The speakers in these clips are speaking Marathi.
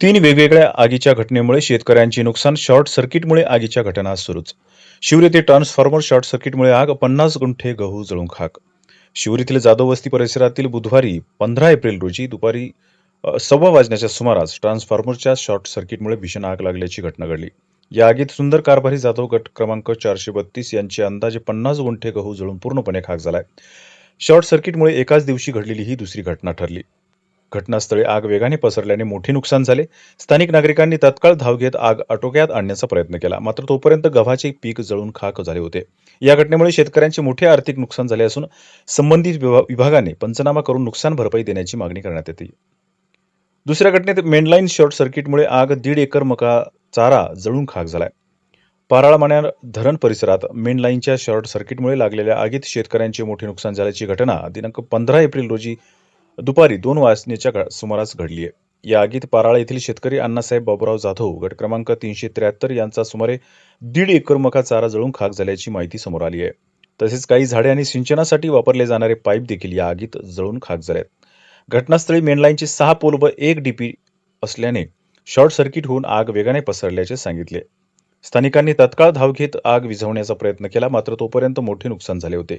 तीन वेगवेगळ्या आगीच्या घटनेमुळे शेतकऱ्यांचे नुकसान. शॉर्ट सर्किटमुळे आगीच्या घटना सुरूच. शिवूर येथे ट्रान्सफॉर्मर शॉर्ट सर्किटमुळे आग. 50 गुंठे गहू जळून खाक. शिवूर येथील जाधव वस्ती परिसरातील बुधवारी 15 एप्रिल रोजी दुपारी 1:15 वाजण्याच्या सुमारास ट्रान्सफॉर्मरच्या शॉर्ट सर्किटमुळे भीषण आग लागल्याची घटना घडली. या आगीत सुंदर कारभारी जाधव गट क्रमांक 432 यांचे अंदाजे 50 गुंठे गहू जळून पूर्णपणे खाक झालाय. शॉर्ट सर्किटमुळे एकाच दिवशी घडलेली ही दुसरी घटना ठरली. घटनास्थळी आग वेगाने पसरल्याने मोठे नुकसान झाले. स्थानिक नागरिकांनी तात्काळ धाव घेत आग आटोक्यात आणण्याचा प्रयत्न केला, मात्र तोपर्यंत गव्हाचे पीक जळून खाक झाले होते. या घटनेमुळे शेतकऱ्यांचे मोठे आर्थिक नुकसान झाले असून संबंधित विभागाने पंचनामा करून नुकसान भरपाई देण्याची मागणी करण्यात येते. दुसऱ्या घटनेत मेनलाईन शॉर्ट सर्किटमुळे आग. 1.5 एकर मका चारा जळून खाक झालाय. पाराळमण्यार धरण परिसरात मेन लाईनच्या शॉर्ट सर्किटमुळे लागलेल्या आगीत शेतकऱ्यांचे मोठे नुकसान झाल्याची घटना दिनांक 15 एप्रिल रोजी दुपारी 2 वाजण्याच्या सुमारास घडली आहे. या आगीत पाराळा येथील शेतकरी अण्णासाहेब बाबूराव जाधव गट क्रमांक 373 यांचा सुमारे 1.5 एकर मका चारा जळून खाक झाल्याची माहिती समोर आली आहे. तसेच काही झाडे आणि सिंचनासाठी वापरले जाणारे पाईप देखील या आगीत जळून खाक झाले आहेत. घटनास्थळी मेनलाईनचे 6 पोल व 1 डीपी असल्याने शॉर्ट सर्किट होऊन आग वेगाने पसरल्याचे सांगितले. स्थानिकांनी तत्काळ धाव घेत आग विझवण्याचा प्रयत्न केला, मात्र तोपर्यंत मोठे नुकसान झाले होते.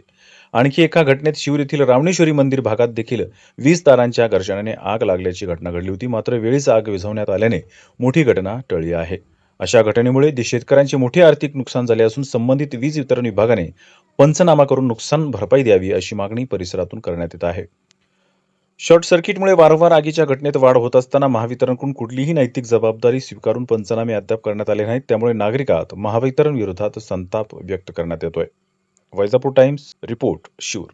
आणखी एका घटनेत शिवूर येथील रावणेश्वरी मंदिर भागात देखील वीज तारांच्या घर्षणाने आग लागल्याची घटना घडली होती, मात्र वेळीच आग विझवण्यात आल्याने मोठी घटना टळली आहे. अशा घटनेमुळे शेतकऱ्यांचे मोठे आर्थिक नुकसान झाले असून संबंधित वीज वितरण विभागाने पंचनामा करून नुकसान भरपाई द्यावी अशी मागणी परिसरातून करण्यात येत आहे. शॉर्ट सर्किटमुळे वारंवार आगीच्या घटनेत वाढ होत असताना महावितरणकडून कुठलीही नैतिक जबाबदारी स्वीकारून पंचनामे अद्याप करण्यात आले नाहीत. त्यामुळे नागरिकात महावितरण विरोधात संताप व्यक्त करण्यात येतोय. Vaijapur times report, Shivur.